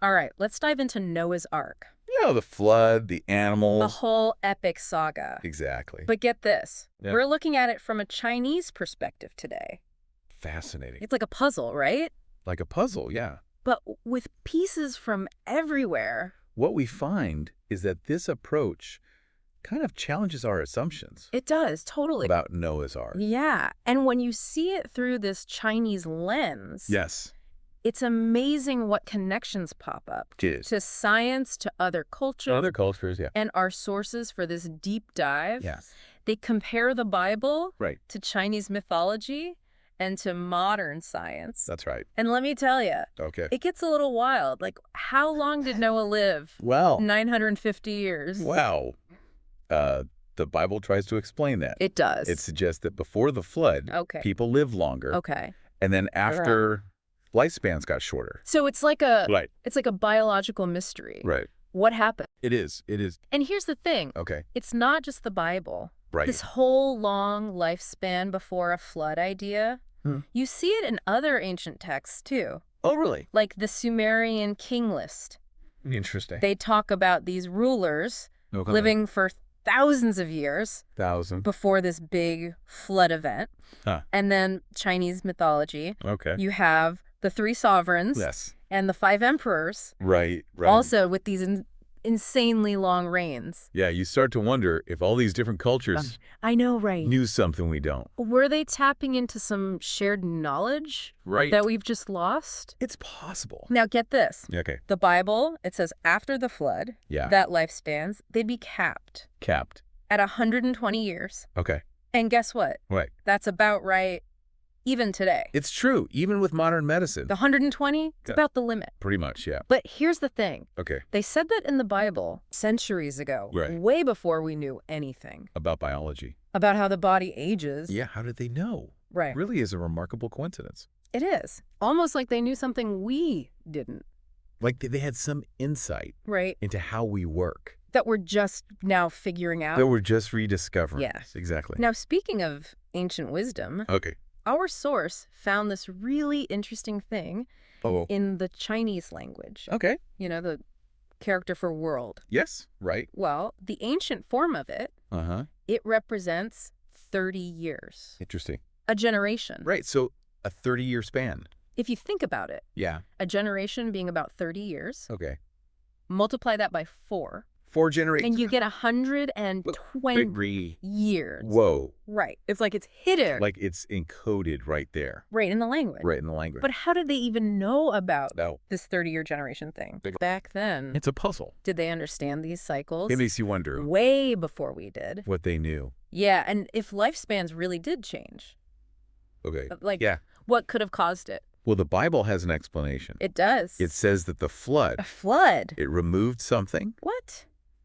All right, let's dive into Noah's Ark. The flood, the The animals. whole epic saga. Exactly. But get this. Yeah. We're looking at it from a Chinese perspective today. Fascinating. It's like a puzzle, right? Like a puzzle, yeah. But with pieces from everywhere. What we find is that this approach kind of challenges our assumptions It does, totally. about Noah's Ark. Yeah, and when you see it through this Chinese lens, Yes. it's amazing what connections pop up It is. to science, to other cultures, Other cultures, yeah. and our sources for this deep dive. Yes. They compare the Bible Right. to Chinese mythology and to modern science. That's right. And let me tell you, Okay. it gets a little wild. Like, how long did Noah live? Well, 950 years. wow. The Bible tries to explain that. It does. It suggests that before the flood, Okay. people lived longer. Okay. And then after, lifespans got shorter. So it's like a Right. it's like a biological mystery. Right. What happened? It is. It is. And here's the thing. Okay. It's not just the Bible. Right. This whole long lifespan before a flood idea, you see it in other ancient texts too, Oh, really? like the Sumerian king list. Interesting. They talk about these rulers Okay. living for thousands of years 1,000. before this big flood event. Huh. And then Chinese mythology, Okay. you have the three sovereigns Yes. and the five emperors, Right. Right. also with these insanely long reigns. Yeah, you start to wonder if all these different cultures I know, right? knew something we don't. Were they tapping into some shared knowledge Right. that we've just lost? It's possible. Now get this. Okay. The Bible, it says after the flood, Yeah. that lifespans, they'd be capped Capped. at 120 years. Okay. And guess what? Right. That's about right even today. It's true, even with modern medicine. The 120, it's Yeah. about the limit. Pretty much, yeah. But here's the thing. Okay. They said that in the Bible centuries ago, Right. way before we knew anything About biology. about how the body ages. Yeah, how did they know? Right. Really is a remarkable coincidence. It is. Almost like they knew something we didn't. Like they had some insight Right. into how we work That we're just now figuring out. that we're just rediscovering. Yes. Exactly. Now, speaking of ancient wisdom, Okay. our source found this really interesting thing Oh. in the Chinese language. Okay. You know, the character for world. Yes. Right. Well, the ancient form of it, Uh-huh. it represents 30 years. Interesting. A generation. Right. So a 30-year span. If you think about it, Yeah. a generation being about 30 years, Okay. multiply that by 4, 4 generations. and you get 120 years. Whoa. Right. It's like it's hidden Like it's encoded right there. right in the language. Right in the language. But how did they even know about No. this 30-year generation thing? Big- Back then, It's a puzzle. did they understand these cycles? It makes you wonder Way before we did. what they knew. Yeah, and if lifespans really did change, Okay. like, Yeah. what could have caused it? Well, the Bible has an explanation. It does. It says that the flood, a flood. it removed something, What?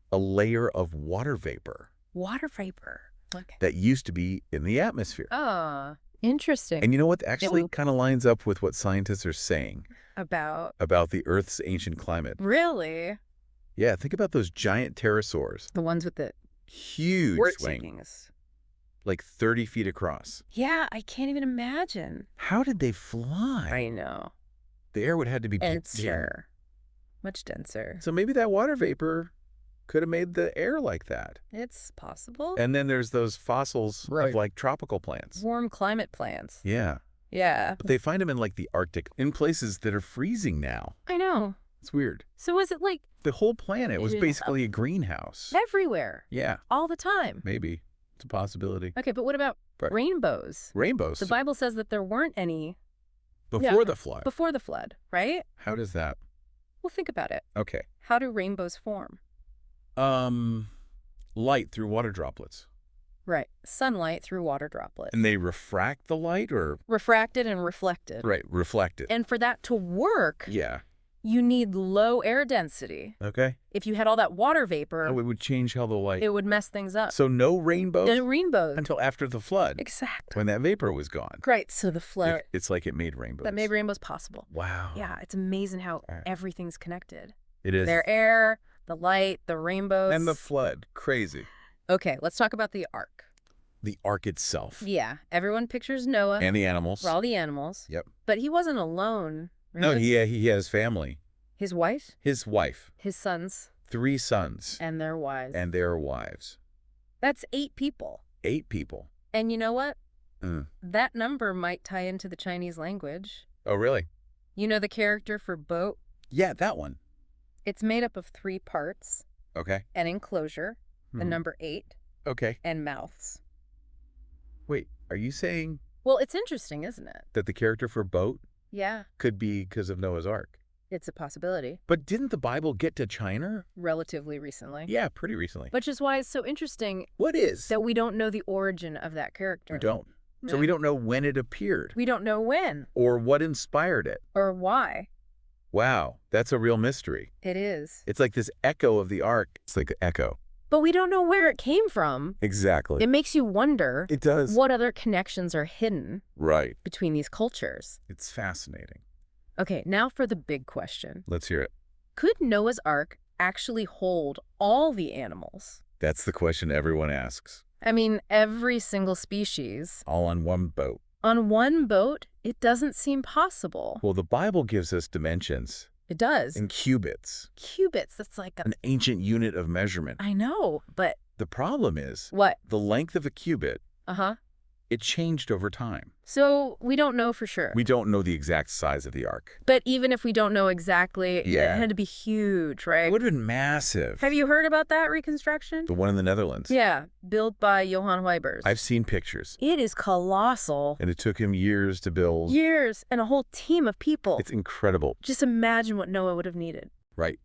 a layer of water vapor Water vapor. Okay. that used to be in the atmosphere. Oh, interesting. And you know what? Actually will- kind of lines up with what scientists are saying About about the Earth's ancient climate. really Yeah, think about those giant pterosaurs. the ones with the Huge wing, wings. like 30 feet across. Yeah, I can't even imagine. How did they fly? I know. The air would have to be Denser. Much denser. So maybe that water vapor could have made the air like that. It's possible. And then there's those fossils Right. of like tropical plants. Warm climate plants. Yeah. Yeah. But they find them in like the Arctic, in places that are freezing now. I know. It's weird. So was it like The whole planet was Yeah. basically a greenhouse. everywhere? Yeah, All the time? maybe. It's a possibility. Okay, but what about Right. rainbows? Rainbows. The Bible says that there weren't any Before the flood. before the flood, right? How does that? Well, think about it. Okay. How do rainbows form? Light through water droplets. Right. Sunlight through water droplets. And they refract the light or? Refracted and reflected. Right, reflect it. And for that to work, Yeah. you need low air density. Okay. If you had all that water vapor, Oh, it would change how the light. it would mess things up. So no rainbows The rainbows. until after the flood, Exactly. when that vapor was gone. Right. So the flood, It's like it made rainbows. that made rainbows possible. Wow. Yeah, it's amazing how Right. everything's connected. It is. Their air, the light, the rainbows. And the flood. Crazy. Okay, let's talk about the ark. The ark itself. Yeah, everyone pictures Noah And the animals. for all the animals. Yep. But he wasn't alone. No, really. he has family. His wife? His wife. His sons. 3 sons. And their wives. And their wives. That's 8 people. 8 people. And you know what? That number might tie into the Chinese language. Oh, really? You know the character for boat? Yeah, that one. It's made up of 3 parts. Okay. An enclosure, the number 8, Okay. and mouths. Wait, are you saying Well, it's interesting, isn't it? that the character for boat Yeah, could be because of Noah's Ark? it's a possibility. But didn't the Bible get to China? Relatively recently. Yeah, pretty recently. Which is why it's so interesting What is? that we don't know the origin of that character. We don't. So we don't know when it appeared. We don't know when. Or what inspired it. Or why. Wow, that's a real mystery. It is. It's like this echo of the Ark. It's like an echo. But we don't know where it came from. Exactly. It makes you wonder It does. what other connections are hidden Right. between these cultures. It's fascinating. Okay, now for the big question. Let's hear it. Could Noah's Ark actually hold all the animals? That's the question everyone asks. I mean, every single species. All on one boat. On one boat, it doesn't seem possible. Well, the Bible gives us dimensions It does. in cubits, Cubits, that's like an ancient unit of measurement. I know, but The problem is what? the length of a cubit, Uh-huh. it changed over time. So we don't know for sure. We don't know the exact size of the Ark. But even if we don't know exactly, Yeah. it had to be huge, It right? would have been massive. Have you heard about that reconstruction? The one in the Netherlands. Yeah, built by Johan Huybers. I've seen pictures. It is colossal. And it took him years to build. Years and a whole team of people. It's incredible. Just imagine what Noah would have needed. Right.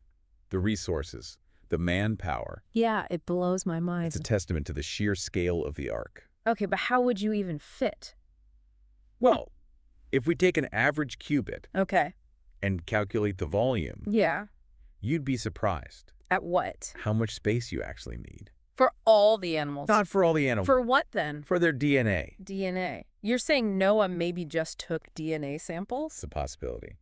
The resources, the manpower. Yeah, it blows my mind. It's a testament to the sheer scale of the Ark. Okay, but how would you even fit? Well, if we take an average cubit Okay. and calculate the volume, Yeah. you'd be surprised At what? how much space you actually need. For all the animals. Not for all the animals. For what then? For their DNA. DNA. You're saying Noah maybe just took DNA It's samples? a possibility.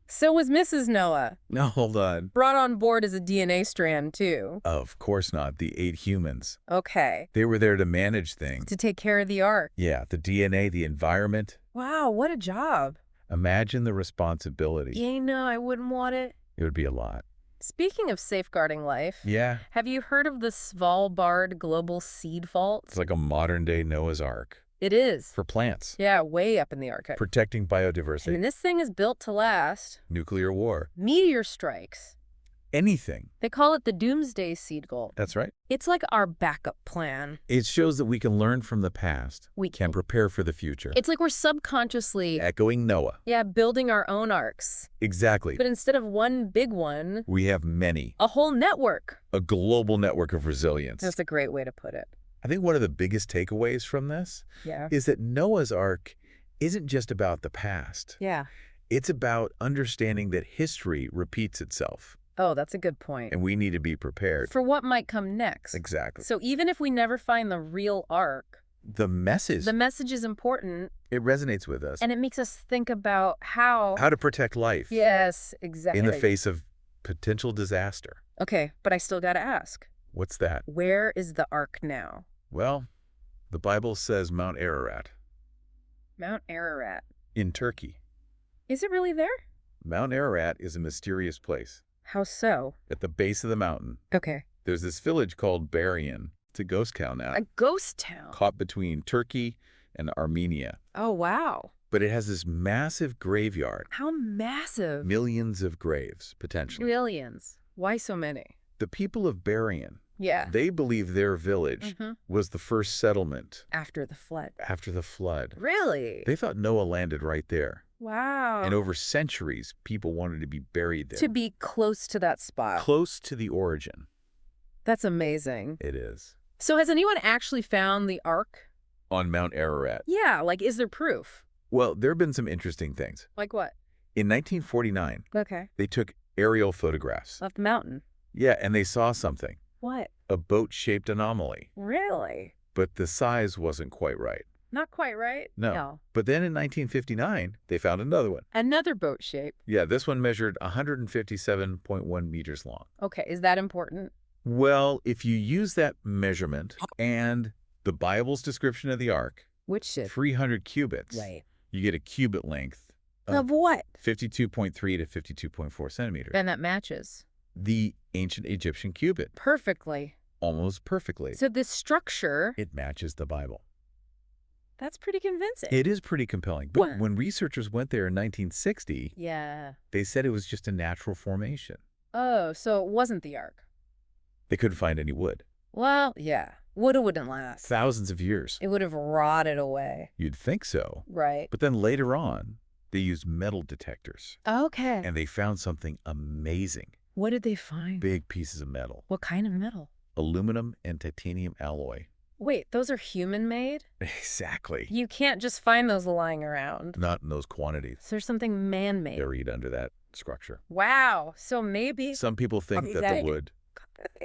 So was Mrs. Noah. No, hold on. Brought on board as a DNA strand, too. Of course not. The 8 humans. Okay. They were there to manage things. To take care of the Ark. Yeah, the DNA, the environment. Wow, what a job. Imagine the responsibility. Yeah, no, I wouldn't want it. It would be a lot. Speaking of safeguarding life, Yeah. have you heard of the Svalbard Global Seed Vault? It's like a modern-day Noah's Ark. It is. For plants. Yeah, way up in the Arctic. Protecting I biodiversity. mean, this thing is built to last. Nuclear war. Meteor strikes. Anything. They call it the Doomsday Seed Vault. That's right. It's like our backup plan. It shows that we can learn from the past. We Can prepare for the future. It's like we're subconsciously, Echoing Noah. yeah, building our own arcs. Exactly. But instead of one big one, We have many. a whole network. A global network of resilience. That's a great way to put it. I think one of the biggest takeaways from this Yeah. is that Noah's Ark isn't just about the past. Yeah. It's about understanding that history repeats itself, Oh, that's a good point. and we need to be prepared. For what might come next. Exactly. So even if we never find the real Ark, The message, the message is important, it resonates with us. and it makes us think about how How to protect life Yes, exactly. in the face of potential disaster. Okay, but I still got to ask. What's that? Where is the Ark now? Well, the Bible says Mount Ararat Mount Ararat. in Turkey. Is it really there? Mount Ararat is a mysterious place. How so? At the base of the mountain, Okay. there's this village called Berien. It's a ghost town now, A ghost town. caught between Turkey and Armenia. Oh, wow. But it has this massive graveyard, How massive. millions of graves, potentially. Millions. Why so many? The people of Berien, Yeah. they believe their village was the first settlement After the flood. after the flood. Really? They thought Noah landed right there. Wow. And over centuries, people wanted to be buried there. To be close to that spot. Close to the origin. That's amazing. It is. So has anyone actually found the Ark? On Mount Ararat. Yeah, like is there proof? Well, there have been some interesting things. Like what? In 1949, Okay. they took aerial photographs. Of the mountain. Yeah, and they saw something. What? A boat-shaped anomaly. Really? But the size wasn't quite right. Not quite right? No. But then in 1959, they found another one. Another boat shape. Yeah, this one measured 157.1 meters long. Okay, is that important? Well, if you use that measurement and the Bible's description of the Ark, Which ship? 300 cubits, Right. you get a cubit length Of what? 52.3 to 52.4 centimeters. And that matches. The ancient Egyptian cubit. Perfectly. Almost perfectly. So this structure... It matches the Bible. That's pretty convincing. It is pretty compelling. But What? when researchers went there in 1960, Yeah. they said it was just a natural formation. Oh, so it wasn't the Ark. They couldn't find any wood. Well, yeah. Wood wouldn't last. Thousands of years. It would have rotted away. You'd think so. Right. But then later on, they used metal detectors. Okay. And they found something amazing. What did they find? Big pieces of metal. What kind of metal? Aluminum and titanium alloy. Wait, those are human-made? Exactly. You can't just find those lying around. Not in those quantities. So there's something man-made. Buried under that structure. Wow. So maybe... Some people think that the wood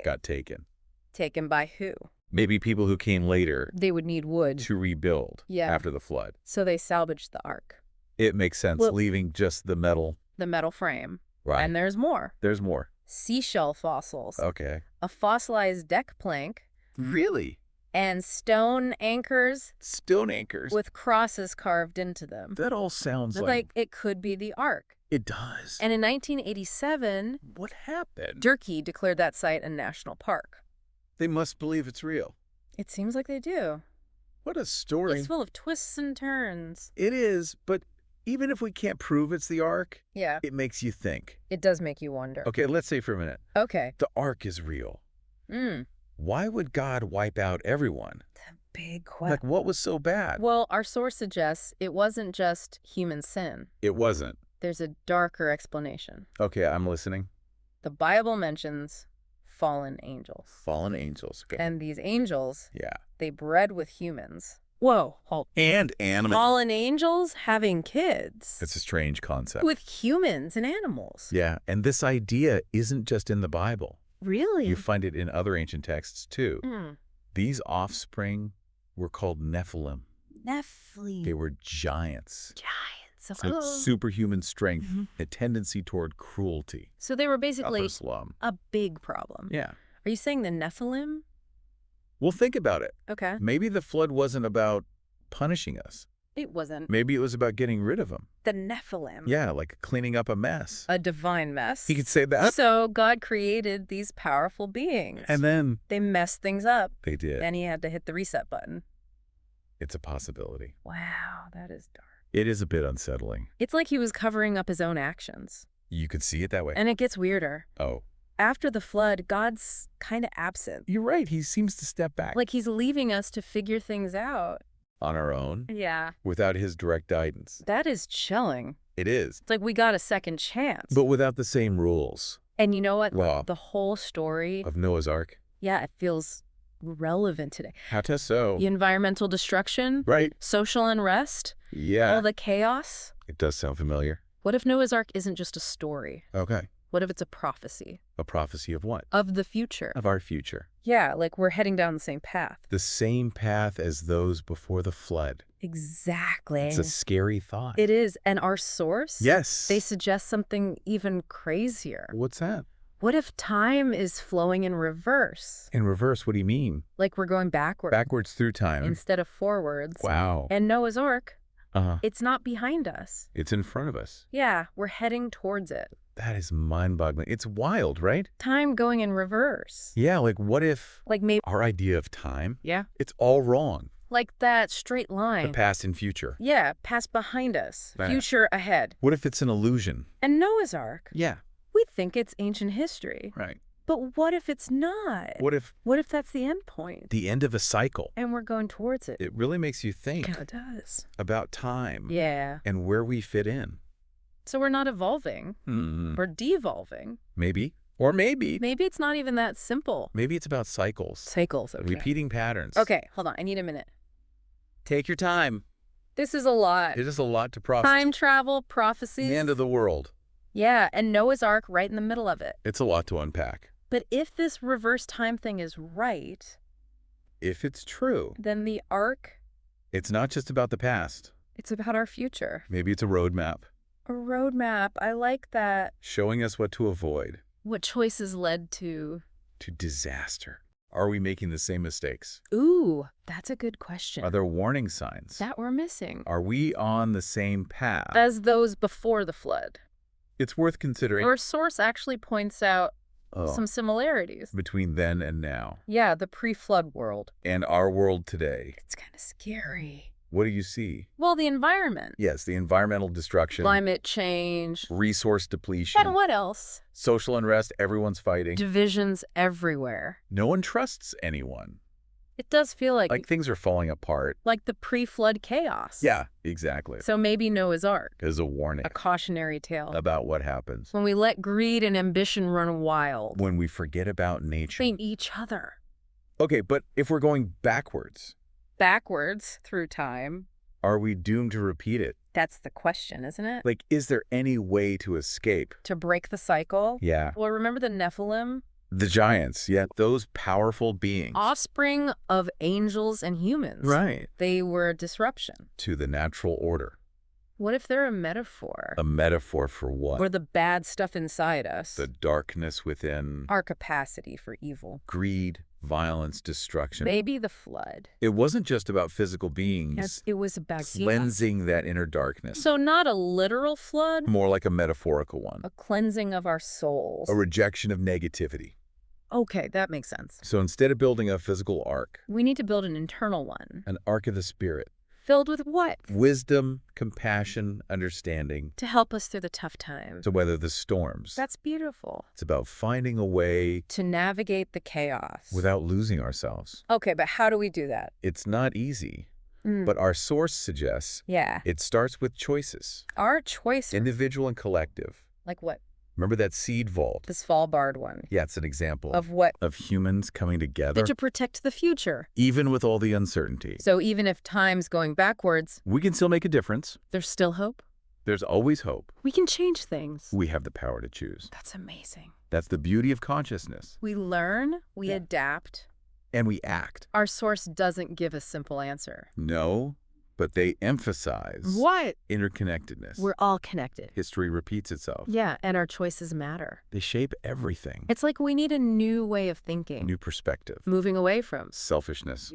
got taken. Taken by who? Maybe people who came later They would need wood. to rebuild after the flood. So they salvaged the Ark. It makes sense, Well, leaving just the metal. The metal frame. Right. And there's more. There's more. Seashell fossils. Okay. A fossilized deck plank. Really? And stone anchors Stone anchors. with crosses carved into them. That all sounds Like it could be the Ark. It does. And in 1987, what happened? Turkey declared that site a national park. They must believe it's real. It seems like they do. What a story. It's full of twists and turns. It is, but even if we can't prove it's the Ark, Yeah, it makes you think. it does make you wonder. Okay, let's say for a minute. Okay. The Ark is real. Mm. Why would God wipe out everyone? Big question. Like, what was so bad? Well, our source suggests it wasn't just human sin. It wasn't. There's a darker explanation. Okay, I'm listening. The Bible mentions fallen angels. Fallen angels. Okay. And these angels, Yeah. they bred with humans. Whoa, hold. And animals. Fallen angels having kids. It's a strange concept. With humans and animals. Yeah, and this idea isn't just in the Bible. Really? You find it in other ancient texts, too. Mm. These offspring were called Nephilim. Nephilim. They were giants. Giants. So superhuman strength, a tendency toward cruelty. So they were basically Upper slum. a big problem. Yeah. Are you saying the Nephilim? Well, think about it. Okay. Maybe the flood wasn't about punishing us. It wasn't. Maybe it was about getting rid of them. The Nephilim. Yeah, like cleaning up a mess. A divine mess. You could say that. So God created these powerful beings. And then they messed things up. they did. And he had to hit the reset button. It's a possibility. Wow, that is dark. It is a bit unsettling. It's like he was covering up his own actions. You could see it that way. And it gets weirder. Oh. After the flood, God's kind of absent. You're right. He seems to step back. Like he's leaving us to figure things out. On our own. Yeah. Without his direct guidance. That is chilling. It is. It's like we got a second chance. But without the same rules. And you know what? Law. The whole story. Of Noah's Ark. Yeah, it feels relevant today. How to so? The environmental destruction. Right. Social unrest. Yeah. All the chaos. It does sound familiar. What if Noah's Ark isn't just a story? Okay. What if it's a prophecy? A prophecy of what? Of the future. Of our future. Yeah, like we're heading down the same path. The same path as those before the flood. Exactly. It's a scary thought. It is. And our source? Yes. They suggest something even crazier. What's that? What if time is flowing in reverse? In reverse, what do you mean? Like we're going backward. Backwards through time. Instead of forwards. Wow. And Noah's Ark, Uh-huh. it's not behind us. It's in front of us. Yeah, we're heading towards it. That is mind-boggling. It's wild, right? Time going in reverse. Yeah, like what if Like maybe... our idea of time, Yeah. it's all wrong. Like that straight line. The past and future. Yeah, past behind us. Right. Future ahead. What if it's an illusion? And Noah's Ark, Yeah. we think it's ancient history. Right. But what if it's not? What if What if that's the end point? the end of a cycle? And we're going towards it. It really makes you think Kind of does. about time Yeah. and where we fit in. So we're not evolving. We're devolving. Maybe. Or maybe. Maybe it's not even that simple. Maybe it's about cycles. Cycles, okay. Repeating patterns. Okay, hold on. I need a minute. Take your time. This is a lot. It is a lot to process. Time travel, prophecies. The end of the world. Yeah, and Noah's Ark right in the middle of it. It's a lot to unpack. But if this reverse time thing is right, If it's true, then the Ark, it's not just about the past. it's about our future. Maybe it's a roadmap A roadmap. I like that. showing us what to avoid, What choices led to... to disaster. Are we making the same mistakes? Ooh, that's a good question. Are there warning signs? That we're missing. Are we on the same path? As those before the flood. It's worth considering. Our source actually points out some similarities. Between then and now. Yeah, the pre-flood world. And our world today. It's kind of scary. What do you see? Well, the environment. Yes, the environmental destruction. Climate change. Resource depletion. And what else? Social unrest, everyone's fighting. Divisions everywhere. No one trusts anyone. It does feel like things are falling apart. Like the pre-flood chaos. Yeah, exactly. So maybe Noah's Ark. As a warning. A cautionary tale. About what happens. When we let greed and ambition run wild. When we forget about nature. And each other. Okay, but if we're going backwards. Backwards through time. Are we doomed to repeat it? That's the question, isn't it? Like, is there any way to escape? To break the cycle? Yeah. Well, remember the Nephilim? The giants, yeah, those powerful beings. Offspring of angels and humans. Right. They were a disruption. To the natural order. What if they're a metaphor? A metaphor for what? Or the bad stuff inside us. The darkness within. Our capacity for evil. Greed, violence, destruction. Maybe the flood. It wasn't just about physical beings. Yes, it was about cleansing that inner darkness. So not a literal flood. More like a metaphorical one. A cleansing of our souls. A rejection of negativity. Okay, that makes sense. So instead of building a physical ark. We need to build an internal one. An ark of the spirit. Filled with what? Wisdom, compassion, understanding. To help us through the tough times. To weather the storms. That's beautiful. It's about finding a way to navigate the chaos. Without losing ourselves. Okay, but how do we do that? It's not easy. But our source suggests it starts with choices. Our choices. Individual and collective. Like what? Remember that seed vault? The Svalbard one. Yeah, it's an example. Of what? Of humans coming together. To protect the future. Even with all the uncertainty. So even if time's going backwards. We can still make a difference. There's still hope? There's always hope. We can change things. We have the power to choose. That's amazing. That's the beauty of consciousness. We learn, we adapt. And we act. Our source doesn't give a simple answer. No. But they emphasize what? Interconnectedness. We're all connected. History repeats itself. Yeah, and our choices matter. They shape everything. It's like we need a new way of thinking. New perspective. Moving away from selfishness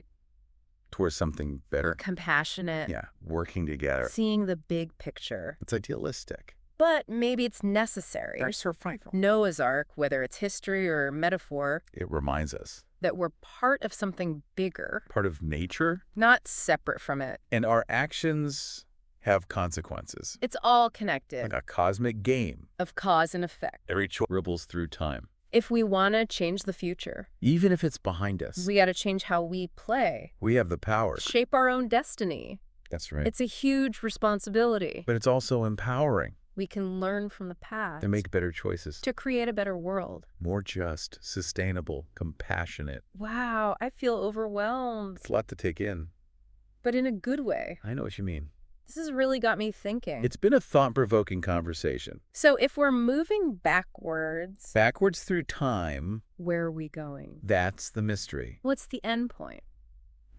towards something better. Compassionate. Yeah, working together. Seeing the big picture. It's idealistic. But maybe it's necessary. Our survival. Noah's Ark, whether it's history or metaphor. It reminds us. That we're part of something bigger. Part of nature. Not separate from it. And our actions have consequences. It's all connected. Like a cosmic game. Of cause and effect. Every choice ripples through time. If we want to change the future. Even if it's behind us. We got to change how we play. We have the power. Shape our own destiny. That's right. It's a huge responsibility. But it's also empowering. We can learn from the past. To make better choices. To create a better world. More just, sustainable, compassionate. Wow, I feel overwhelmed. It's a lot to take in. But in a good way. I know what you mean. This has really got me thinking. It's been a thought-provoking conversation. So if we're moving backwards... Backwards through time... Where are we going? That's the mystery. What's the end point?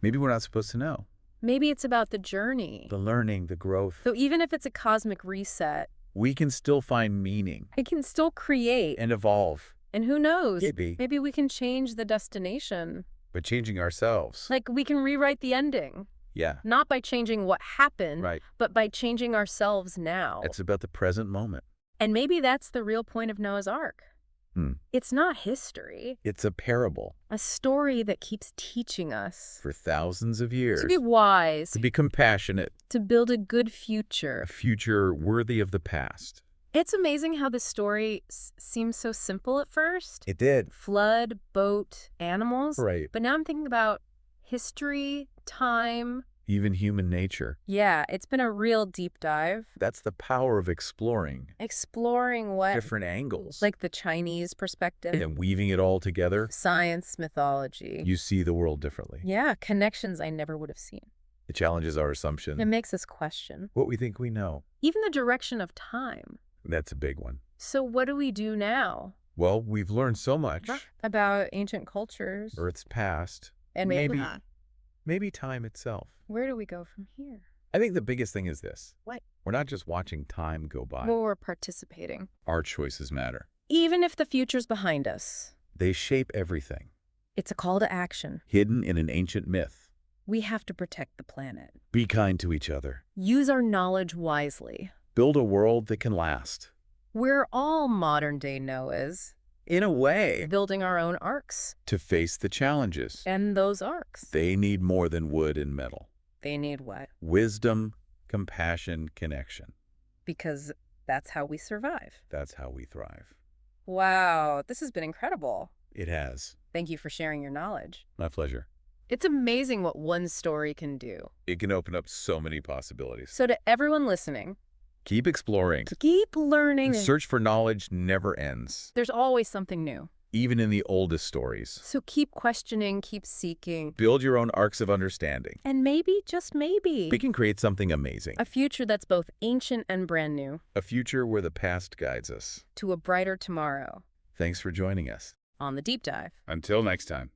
Maybe we're not supposed to know. Maybe it's about the journey. The learning, the growth. So even if it's a cosmic reset... We can still find meaning. I can still create. And evolve. And who knows? Maybe we can change the destination. By changing ourselves. Like we can rewrite the ending. Yeah. Not by changing what happened, right. But by changing ourselves now. It's about the present moment. And maybe that's the real point of Noah's Ark. It's not history. It's a parable. A story that keeps teaching us. For thousands of years. To be wise. To be compassionate. To build a good future. A future worthy of the past. It's amazing how this story seems so simple at first. It did. Flood, boat, animals. Right. But now I'm thinking about history, time. Even human nature. Yeah, it's been a real deep dive. That's the power of exploring. Exploring what? Different angles. Like the Chinese perspective. And weaving it all together. Science, mythology. You see the world differently. Yeah, connections I never would have seen. It challenges our assumption. It makes us question. What we think we know. Even the direction of time. That's a big one. So what do we do now? Well, we've learned so much. About ancient cultures. Earth's past. And maybe time itself. Where do we go from here? I think the biggest thing is this. What? We're not just watching time go by. Well, we're participating. Our choices matter. Even if the future's behind us. They shape everything. It's a call to action. hidden in an ancient myth. We have to protect the planet. Be kind to each other. Use our knowledge wisely. Build a world that can last. We're all modern-day Noahs, In a way, building our own arks. to face the challenges. And those arks, They need more than wood and metal. they need what? Wisdom, compassion, connection. Because that's how we survive. That's how we thrive. Wow, this has been incredible. It has. Thank you for sharing your knowledge. My pleasure. It's amazing what one story can do. It can open up so many possibilities. So to everyone listening, Keep exploring. keep learning. Search for knowledge never ends, There's always something new. even in the oldest stories. So keep questioning, keep seeking. Build your own arcs of understanding. And maybe, just maybe, We can create something amazing. a future that's both ancient and brand new, A future where the past guides us. to a brighter tomorrow Thanks for joining us. on The Deep Dive. Until next time.